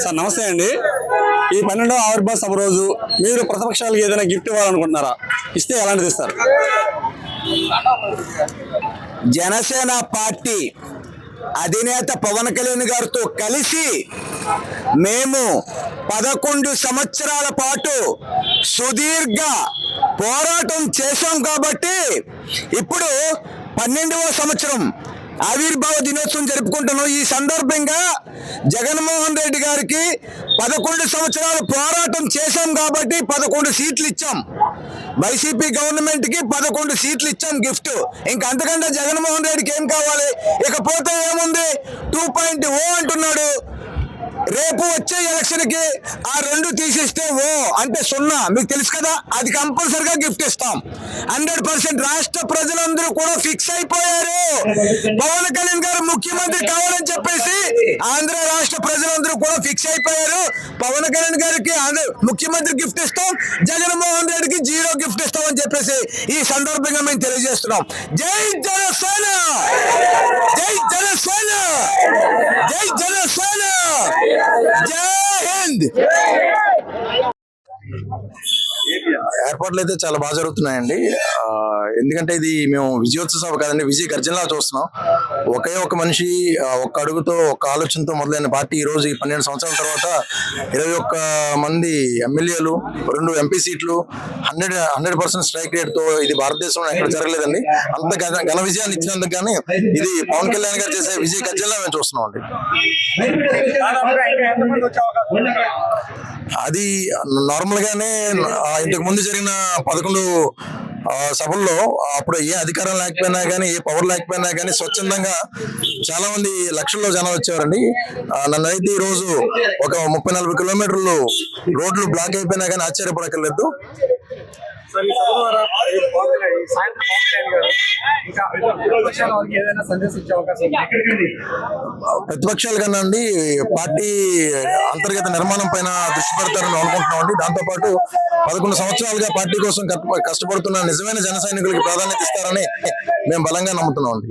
Sir నమస్తే అండి. ఈ 12వ ఆవిర్భావ సభ రోజు మీరు ప్రతిపక్షాలకు ఏదైనా గిఫ్ట్ ఇవ్వాలనుకుంటున్నారా? ఇస్తే ఎలాంటిది ఇస్తారు? జనసేన పార్టీ అధినేత పవన్ కళ్యాణ్ గారితో కలిసి మేము 11 సంవత్సరాల పాటు సుదీర్ఘ పోరాటం చేశాం కాబట్టి ఇప్పుడు 12వ సంవత్సరం ఆవిర్భావ దినోత్సవం జరుపుకుంటున్నాం. ఈ సందర్భంగా జగన్మోహన్ రెడ్డి గారికి 11 సంవత్సరాలు పోరాటం చేశాం కాబట్టి 11 సీట్లు ఇచ్చాం. వైసీపీ గవర్నమెంట్ కి 11 సీట్లు ఇచ్చాం గిఫ్ట్. ఇంకా అంతకంటే జగన్మోహన్ రెడ్డికి ఏం కావాలి? ఇకపోతే ఏముంది? 2.0 అంటున్నాడు. రేపు వచ్చే ఎలక్షన్ కి ఆ 2 తీసిస్తే ఓ అంటే 0. మీకు తెలుసు కదా, అది కంపల్సరిగా గిఫ్ట్ ఇస్తాం. 100% రాష్ట్ర ప్రజలందరూ కూడా ఫిక్స్ అయిపోయారు. పవన్ కళ్యాణ్ గారు ముఖ్యమంత్రి కావాలని చెప్పేసి ఆంధ్ర రాష్ట్ర ప్రజలందరూ కూడా ఫిక్స్ అయిపోయారు. పవన్ కళ్యాణ్ గారికి ముఖ్యమంత్రి గిఫ్ట్ ఇస్తాం, జగన్మోహన్ రెడ్డికి 0 గిఫ్ట్ ఇస్తాం అని చెప్పేసి ఈ సందర్భంగా మేము తెలియజేస్తున్నాం. జై జనసేన, జై జనసేన, జై జనసేన, జై హింద్. ఏర్పాట్లు అయితే చాలా బాగా జరుగుతున్నాయండి. ఎందుకంటే ఇది మేము విజయోత్సవ సభ కాదండి, విజయ గర్జనలా చూస్తున్నాం. ఒకే ఒక మనిషి ఒక్క అడుగుతో ఒక ఆలోచనతో మొదలైన పార్టీ ఈ రోజు 12 సంవత్సరాల తర్వాత 21 మంది ఎమ్మెల్యేలు, 2 ఎంపీ సీట్లు, 100% స్ట్రైక్ రేట్ తో ఇది భారతదేశంలో ఎక్కడ జరగలేదండి. అంత ఘన విజయాన్ని ఇచ్చినందుకు కానీ ఇది పవన్ కళ్యాణ్ గారు చేసే విజయ గర్జనలా మేము చూస్తున్నాం అండి. అది నార్మల్ గానే ఇంతకు ముందు జరిగిన 11 సభల్లో అప్పుడు ఏ అధికారం లేకపోయినా కానీ, ఏ పవర్ లేకపోయినా కానీ స్వచ్ఛందంగా చాలా మంది లక్షల్లో జనం వచ్చేవారండి. నన్నైతే ఈ రోజు ఒక 30-40 కిలోమీటర్లు రోడ్లు బ్లాక్ అయిపోయినా కానీ ఆశ్చర్యపడక్కర్లేదు. ప్రతిపక్షాలు కన్నా అండి పార్టీ అంతర్గత నిర్మాణం పైన దృష్టి పెడతారని అనుకుంటున్నాం అండి. దాంతో పాటు 11 సంవత్సరాలుగా పార్టీ కోసం కష్టపడుతున్న నిజమైన జన సైనికులకి ప్రాధాన్యత ఇస్తారని మేము బలంగా నమ్ముతున్నాం అండి.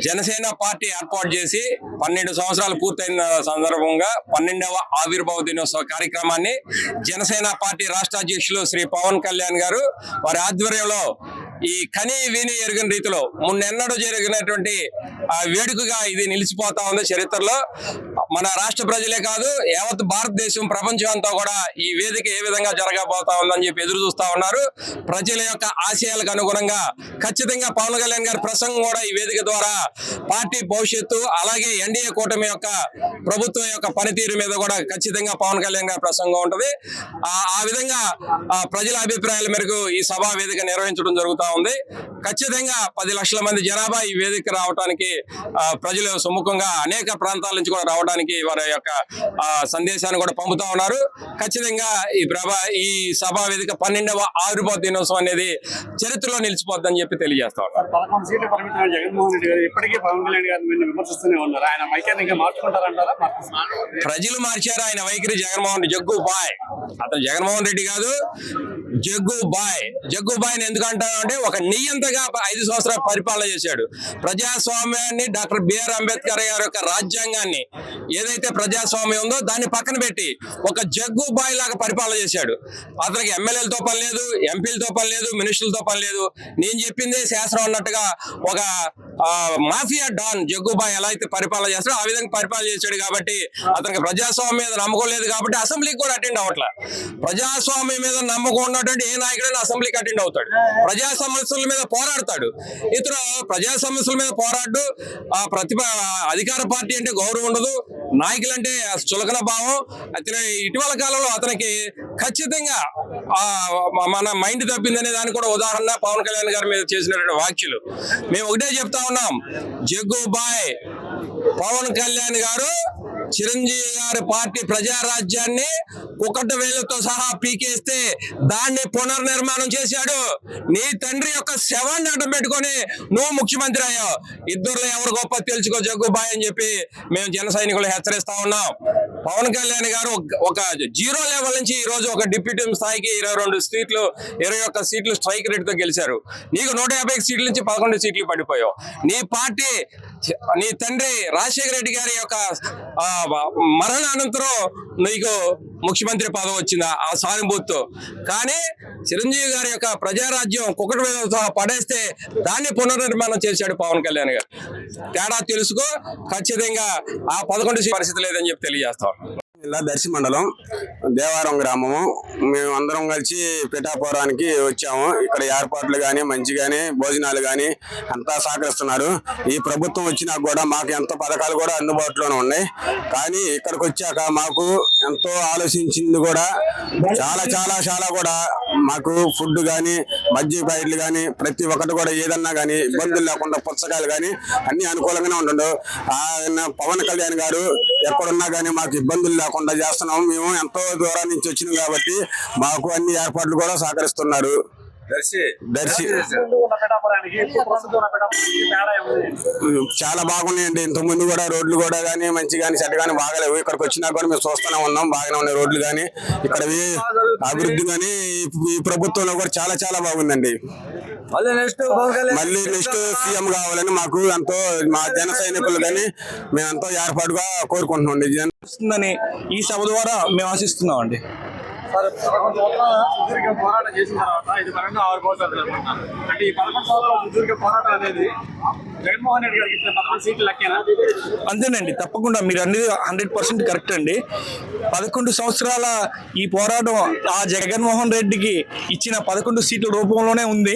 జనసేన పార్టీ ఏర్పాటు చేసి 12 సంవత్సరాలు పూర్తయిన సందర్భంగా 12వ ఆవిర్భావ దినోత్సవ కార్యక్రమాన్ని జనసేన పార్టీ రాష్ట్ర అధ్యక్షులు శ్రీ పవన్ కళ్యాణ్ గారు వారి ఆధ్వర్యంలో ఈ కని విని ఎరుగని రీతిలో మున్నెన్నడూ జరిగినటువంటి వేడుకగా ఇది నిలిచిపోతా ఉంది చరిత్రలో. మన రాష్ట్ర ప్రజలే కాదు, యావత్ భారతదేశం, ప్రపంచం అంతా కూడా ఈ వేదిక ఏ విధంగా జరగబోతా ఉందని చెప్పి ఎదురు చూస్తా ఉన్నారు. ప్రజల యొక్క ఆశయాలకు అనుగుణంగా ఖచ్చితంగా పవన్ కళ్యాణ్ గారి ప్రసంగం కూడా ఈ వేదిక ద్వారా పార్టీ భవిష్యత్తు, అలాగే ఎన్డీఏ కూటమి యొక్క ప్రభుత్వం యొక్క పనితీరు మీద కూడా ఖచ్చితంగా పవన్ కళ్యాణ్ గారి ప్రసంగం ఉంటుంది. ఆ విధంగా ప్రజల అభిప్రాయాల మేరకు ఈ సభా వేదిక నిర్వహించడం జరుగుతూ ఉంది. ఖచ్చితంగా 10 లక్షల మంది జనాభా ఈ వేదిక రావడానికి, ప్రజలు సుముఖంగా అనేక ప్రాంతాల నుంచి కూడా రావడానికి వారి యొక్క సందేశాన్ని కూడా పంపుతా ఉన్నారు. ఖచ్చితంగా ఈ సభా వేదిక 12వ ఆవిర్భావ దినోత్సవం అనేది చరిత్రలో నిలిచిపోద్దని చెప్పి తెలియజేస్తా ఉన్నారు. 11 సీట్ల పరిమితమైన జగన్మోహన్ రెడ్డి గారు ఇప్పటికీ పవన్ కళ్యాణ్ గారిని విమర్శిస్తూనే ఉన్నారు. ఆయన వైఖరిని ఇంకా మార్చుకుంటారంటారా? ప్రజలు మార్చారు ఆయన వైఖరి. జగ్గు బాయ్, అతను జగన్మోహన్ రెడ్డి కాదు, జగ్గు బాయ్. జగ్గు బాయ్ ఎందుకు అంటారంటే ఒక నియంతగా 5 సంవత్సరాలు పరిపాలన చేశాడు. ప్రజాస్వామ్యాన్ని, డాక్టర్ బిఆర్ అంబేద్కర్ గారి యొక్క రాజ్యాంగాన్ని, ఏదైతే ప్రజాస్వామ్యం ఉందో దాన్ని పక్కన పెట్టి ఒక జగ్గు బాయ్ లాగా పరిపాలన చేశాడు. అతనికి ఎమ్మెల్యేలతో పని లేదు, ఎంపీలతో పని లేదు, మినిస్టర్లతో పని లేదు. నేను చెప్పిందే శాస్త్రం అన్నట్టుగా ఒక మాఫియా డాన్ జగ్గుబాయ్ ఎలా అయితే పరిపాలన చేస్తాడో ఆ విధంగా పరిపాలన చేశాడు. కాబట్టి అతనికి ప్రజాస్వామ్యం మీద నమ్మకం లేదు కాబట్టి అసెంబ్లీకి కూడా అటెండ్ అవ్వట్లా. ప్రజాస్వామ్యం మీద నమ్మకం ఉన్నటువంటి ఏ నాయకుడైనా అసెంబ్లీకి అటెండ్ అవుతాడు, ప్రజా సమస్యల మీద పోరాడతాడు. ఇతను ప్రజా సమస్యల మీద పోరాడు. అధికార పార్టీ అంటే గౌరవం ఉండదు, నాయకులంటే చులకన భావం. ఇటీవల కాలంలో అతనికి ఖచ్చితంగా మన మైండ్ తప్పిందనే దానికి కూడా ఉదాహరణ పవన్ కళ్యాణ్ గారి మీద చేసినటువంటి వ్యాఖ్యలు. మేము ఒకటే చెప్తా ఉన్నాం, జగ్గు బాయ్ పవన్ కళ్యాణ్ గారు చిరంజీవి గారి పార్టీ ప్రజారాజ్యాన్ని కుక్కట వేలుతో సహా పీకేస్తే దాన్ని పునర్నిర్మాణం చేశాడు. నీ తండ్రి యొక్క శవాన్ని అడ్డం పెట్టుకొని నువ్వు ముఖ్యమంత్రి అయ్యావు. ఇద్దరులో ఎవరు గొప్ప తెలుసుకో జగ్గుబాయ్ అని చెప్పి మేము జన సైనికులు హెచ్చరిస్తా ఉన్నాం. పవన్ కళ్యాణ్ గారు ఒక జీరో లెవెల్ నుంచి ఈ రోజు ఒక డిప్యూటీ స్థాయికి 21 సీట్లు స్ట్రైక్ రేట్ తో గెలిచారు. నీకు 150 సీట్ల నుంచి 11 సీట్లు పడిపోయావు. నీ పార్టీ నీ తండ్రి రాజశేఖర రెడ్డి గారి యొక్క మరణానంతరం నీకు ముఖ్యమంత్రి పదవి వచ్చిందా ఆ సానుభూతితో. కానీ చిరంజీవి గారి యొక్క ప్రజారాజ్యం కుక్కటి మీద పడేస్తే దాన్ని పునర్నిర్మాణం చేశాడు పవన్ కళ్యాణ్ గారు. తేడా తెలుసుకో, ఖచ్చితంగా ఆ 11 పరిస్థితి లేదని చెప్పి తెలియజేస్తాం. ఇలా దర్శి మండలం దేవారం గ్రామము. మేము అందరం కలిసి పిఠాపురానికి వచ్చాము. ఇక్కడ ఏర్పాట్లు కానీ మంచి కానీ భోజనాలు కానీ అంతా సహకరిస్తున్నారు. ఈ ప్రభుత్వం వచ్చినా కూడా మాకు ఎంతో పథకాలు కూడా అందుబాటులోనే ఉన్నాయి. కానీ ఇక్కడికి వచ్చాక మాకు ఎంతో ఆలోచించింది కూడా చాలా చాలా చాలా కూడా మాకు ఫుడ్ కానీ మజ్జిగ ప్యాకెట్లు కానీ ప్రతి ఒక్కటి కూడా ఏదన్నా కానీ ఇబ్బందులు లేకుండా పుస్తకాలు కానీ అన్ని అనుకూలంగానే ఉంటుండవు. ఆయన పవన్ కళ్యాణ్ గారు ఎక్కడున్నా కానీ మాకు ఇబ్బందులు లేకుండా చేస్తున్నాము. మేము ఎంతో దూరం నుంచి వచ్చినాం కాబట్టి మాకు అన్ని ఏర్పాట్లు కూడా సహకరిస్తున్నారు. దర్శి చాలా బాగున్నాయండి. ఇంతకుముందు కూడా రోడ్లు కూడా కానీ మంచి కానీ చెడ్డ కానీ బాగాలేవు. ఇక్కడికి వచ్చినా కూడా మేము చూస్తూనే ఉన్నాం, బాగానే ఉన్నాయి రోడ్లు కానీ. ఇక్కడ అభివృద్ధి కానీ ఈ ప్రభుత్వంలో కూడా చాలా చాలా బాగుందండి. మళ్ళీ నెక్స్ట్ సీఎం కావాలని మాకు ఎంతో మా జన సైనికులు కానీ మేము ఎంతో ఏర్పాటుగా కోరుకుంటున్నాం. ఈ సభ ద్వారా మేము ఆశిస్తున్నాం అండి. సుదీర్ఘ పోరాటం చేసిన తర్వాత ఇది పరంగా ఆవిర్భావుతుంది అనుకుంటున్నాను. అంటే ఈ 11 సంవత్సరాల సుదీర్ఘ పోరాటం అనేది జగన్మోహన్ రెడ్డి గారికి ఇచ్చిన 11 సీట్లు లెక్కేనా? అంతేనండి, తప్పకుండా మీరు అన్ని 100% కరెక్ట్ అండి. 11 సంవత్సరాల ఈ పోరాటం ఆ జగన్మోహన్ రెడ్డికి ఇచ్చిన 11 సీట్ల రూపంలోనే ఉంది.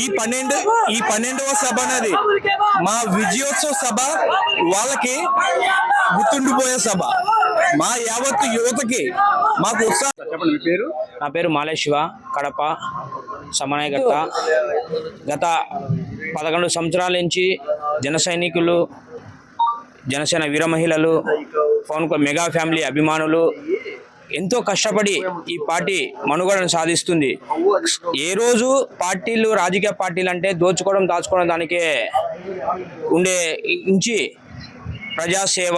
ఈ 12వ సభ అనేది మా విజయోత్సవ సభ, వాళ్ళకి గుర్తుండిపోయే సభ, మా యావత్తు యువతకి మాకు ఉత్సాహం. చెప్పండి, మీ పేరు? నా పేరు మాలేశివ, కడప సమన్వయకర్త. గత 11 సంవత్సరాల నుంచి జన సైనికులు, జనసేన వీర మహిళలు, పవన్ మెగా ఫ్యామిలీ అభిమానులు ఎంతో కష్టపడి ఈ పార్టీ మనుగడను సాధిస్తుంది. ఏ రోజు పార్టీలు, రాజకీయ పార్టీలు అంటే దోచుకోవడం దాచుకోవడం దానికే ఉండే నుంచి ప్రజాసేవ,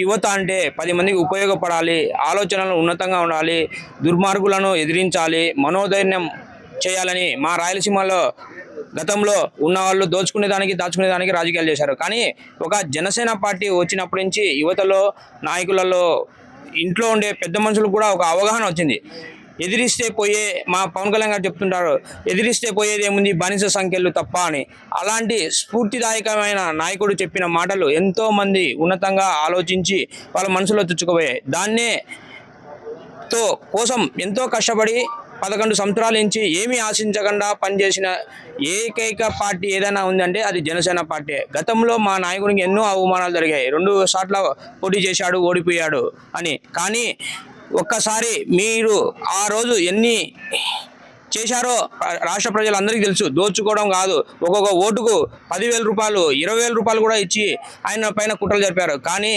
యువత అంటే 10 మందికి ఉపయోగపడాలి, ఆలోచనలు ఉన్నతంగా ఉండాలి, దుర్మార్గులను ఎదిరించాలి, మనోధైర్యం చేయాలని మా రాయలసీమలో గతంలో ఉన్నవాళ్ళు దోచుకునే దానికి రాజకీయాలు చేశారు. కానీ ఒక జనసేన పార్టీ వచ్చినప్పటి నుంచి యువతలో, నాయకులలో, ఇంట్లో ఉండే పెద్ద మనుషులకు కూడా ఒక అవగాహన వచ్చింది. ఎదిరిస్తే పోయే, మా పవన్ కళ్యాణ్ గారు చెప్తుంటారు, ఎదిరిస్తే పోయేది ఏముంది బానిస సంఖ్యలు తప్ప అని. అలాంటి స్ఫూర్తిదాయకమైన నాయకుడు చెప్పిన మాటలు ఎంతో మంది ఉన్నతంగా ఆలోచించి వాళ్ళ మనసులో తెచ్చుకోబోయాయి. దాన్నే కోసం ఎంతో కష్టపడి 11 సంవత్సరాల నుంచి ఏమీ ఆశించకుండా పనిచేసిన ఏకైక పార్టీ ఏదైనా ఉందంటే అది జనసేన పార్టీ. గతంలో మా నాయకునికి ఎన్నో అవమానాలు జరిగాయి. 2 సార్లు పోటీ చేశాడు, ఓడిపోయాడు అని. కానీ ఒక్కసారి మీరు ఆ రోజు ఎన్ని చేశారో రాష్ట్ర ప్రజలందరికీ తెలుసు. దోచుకోవడం కాదు, ఒక్కొక్క ఓటుకు 10,000 రూపాయలు, 20,000 రూపాయలు కూడా ఇచ్చి ఆయన పైన కుట్రలు జరిపారు. కానీ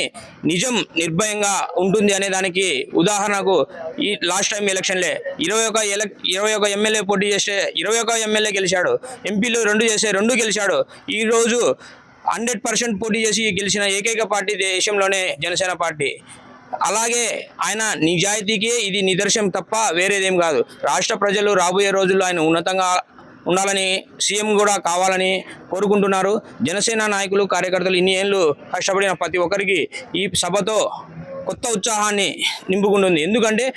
నిజం నిర్భయంగా ఉంటుంది అనే దానికి ఉదాహరణకు ఈ లాస్ట్ టైం ఎలక్షన్లే 21 ఎమ్మెల్యే పోటీ చేస్తే 21 ఎమ్మెల్యే గెలిచాడు. ఎంపీలు 2 చేస్తే 2 గెలిచాడు. ఈరోజు 100% పోటీ చేసి గెలిచిన ఏకైక పార్టీ దేశంలోనే జనసేన పార్టీ. అలాగే ఆయన నిజాయితీకి ఇది నిదర్శనం తప్ప వేరేదేం కాదు. రాష్ట్ర ప్రజలు రాబోయే రోజుల్లో ఆయన ఉన్నతంగా ఉండాలని, సీఎం కూడా కావాలని కోరుకుంటున్నారు. జనసేన నాయకులు, కార్యకర్తలు ఇన్ని ఏళ్ళు కష్టపడిన ప్రతి ఒక్కరికి ఈ సభతో కొత్త ఉత్సాహాన్ని నింపుకుంటుంది. ఎందుకంటే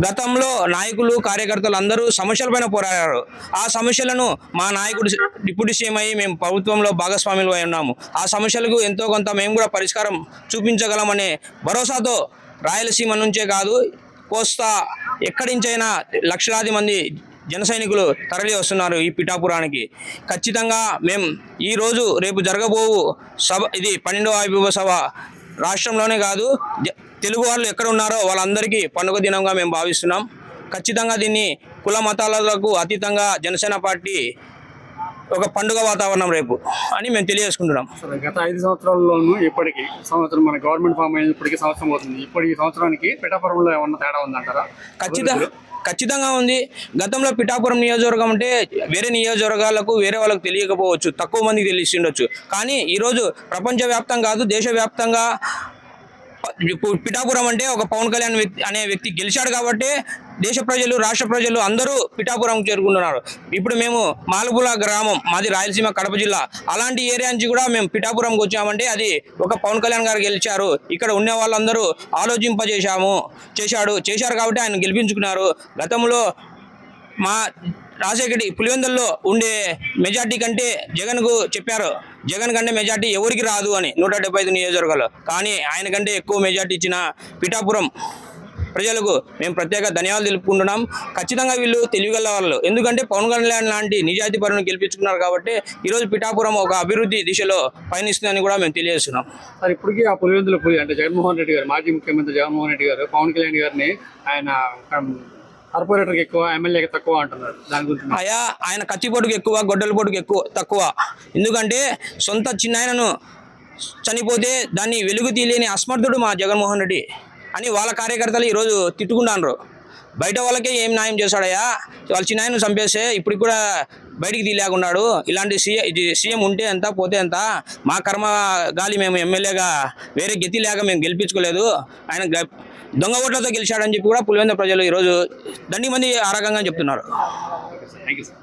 గతంలో నాయకులు, కార్యకర్తలు అందరూ సమస్యలపైన పోరాడారు. ఆ సమస్యలను మా నాయకుడు డిప్యూటీ సీఎం అయ్యి మేము ప్రభుత్వంలో భాగస్వాములు అయి ఉన్నాము. ఆ సమస్యలకు ఎంతో కొంత మేము కూడా పరిష్కారం చూపించగలమనే భరోసాతో రాయలసీమ నుంచే కాదు, కోస్తా ఎక్కడి నుంచైనా లక్షలాది మంది జన సైనికులు తరలి వస్తున్నారు ఈ పిఠాపురానికి. ఖచ్చితంగా మేము ఈరోజు రేపు జరగబోవు సభ, ఇది 12వ ఆవిర్భావ సభ రాష్ట్రంలోనే కాదు, తెలుగు వాళ్ళు ఎక్కడ ఉన్నారో వాళ్ళందరికీ పండుగ దినంగా మేము భావిస్తున్నాం. ఖచ్చితంగా దీన్ని కుల మతాలకు అతీతంగా జనసేన పార్టీ ఒక పండుగ వాతావరణం రేపు అని మేము తెలియజేసుకుంటున్నాం. అసలు గత 5 సంవత్సరాల్లోనూ ఇప్పటికి సంవత్సరం మన గవర్నమెంట్ ఫామ్ అయిన ఇప్పటికి సంవత్సరం అవుతుంది. ఇప్పుడు ఈ సంవత్సరానికి పిఠాపురంలో ఏమన్నా తేడా ఉందంటారా? ఖచ్చితంగా ఉంది. గతంలో పిఠాపురం నియోజకవర్గం అంటే వేరే నియోజకవర్గాలకు వేరే వాళ్ళకు తెలియకపోవచ్చు, తక్కువ మందికి తెలిసి ఉండొచ్చు. కానీ ఈరోజు ప్రపంచవ్యాప్తంగా కాదు, దేశవ్యాప్తంగా పిఠాపురం అంటే ఒక పవన్ కళ్యాణ్ అనే వ్యక్తి గెలిచాడు కాబట్టి దేశ ప్రజలు, రాష్ట్ర ప్రజలు అందరూ పిఠాపురం చేరుకుంటున్నారు. ఇప్పుడు మేము మాలపుల గ్రామం, మాది రాయలసీమ కడప జిల్లా, అలాంటి ఏరియా నుంచి కూడా మేము పిఠాపురంకి వచ్చామంటే అది ఒక పవన్ కళ్యాణ్ గారు గెలిచారు, ఇక్కడ ఉన్న వాళ్ళందరూ చేశారు కాబట్టి ఆయన గెలిపించుకున్నారు. గతంలో మా రాజశేఖర్ పులివెందుల్లో ఉండే మెజార్టీ కంటే జగన్కు చెప్పారు, జగన్ కంటే మెజార్టీ ఎవరికి రాదు అని 175 నియోజకవర్గాలు. కానీ ఆయన కంటే ఎక్కువ మెజార్టీ ఇచ్చిన పిఠాపురం ప్రజలకు మేము ప్రత్యేక ధన్యవాదాలు తెలుపుకుంటున్నాం. ఖచ్చితంగా వీళ్ళు తెలివిగల వాళ్ళు, ఎందుకంటే పవన్ కళ్యాణ్ లాంటి నిజాయితీ పరులను గెలిపించుకున్నారు కాబట్టి ఈరోజు పిఠాపురం ఒక అభివృద్ధి దిశలో పయనిస్తుందని కూడా మేము తెలియజేస్తున్నాం. సార్, ఇప్పటికీ ఆ పులివెందుల అంటే జగన్మోహన్ రెడ్డి గారు, మాజీ ముఖ్యమంత్రి జగన్మోహన్ రెడ్డి గారు పవన్ కళ్యాణ్ గారిని ఆయన కార్పొరేటర్కి ఎక్కువ, ఎమ్మెల్యేకి తక్కువ అంటున్నారు. దాని గురించి ఆయన కత్తిపోటుకు ఎక్కువ, గొడ్డల పోటుకు తక్కువ. ఎందుకంటే సొంత చిన్నాయనను చనిపోతే దాన్ని వెలుగు తీయలేని అసమర్థుడు మా జగన్మోహన్ రెడ్డి అని వాళ్ళ కార్యకర్తలు ఈరోజు తిట్టుకుంటున్నారు. బయట వాళ్ళకే ఏం న్యాయం చేశాడయ్యా, వాళ్ళ చిన్నాయను చంపేస్తే ఇప్పుడు కూడా బయటికి తీయలేకున్నాడు. ఇలాంటి సీఎం ఉంటే ఎంత, పోతే ఎంత, మా కర్మ గాలి మేము ఎమ్మెల్యేగా వేరే గతి లేక మేము గెలిపించుకోలేదు, ఆయన దొంగ ఓట్లతో గెలిచాడని చెప్పి కూడా పులివెందుల ప్రజలు ఈరోజు దండి మంది ఆ రకంగా చెప్తున్నారు. Thank you sir.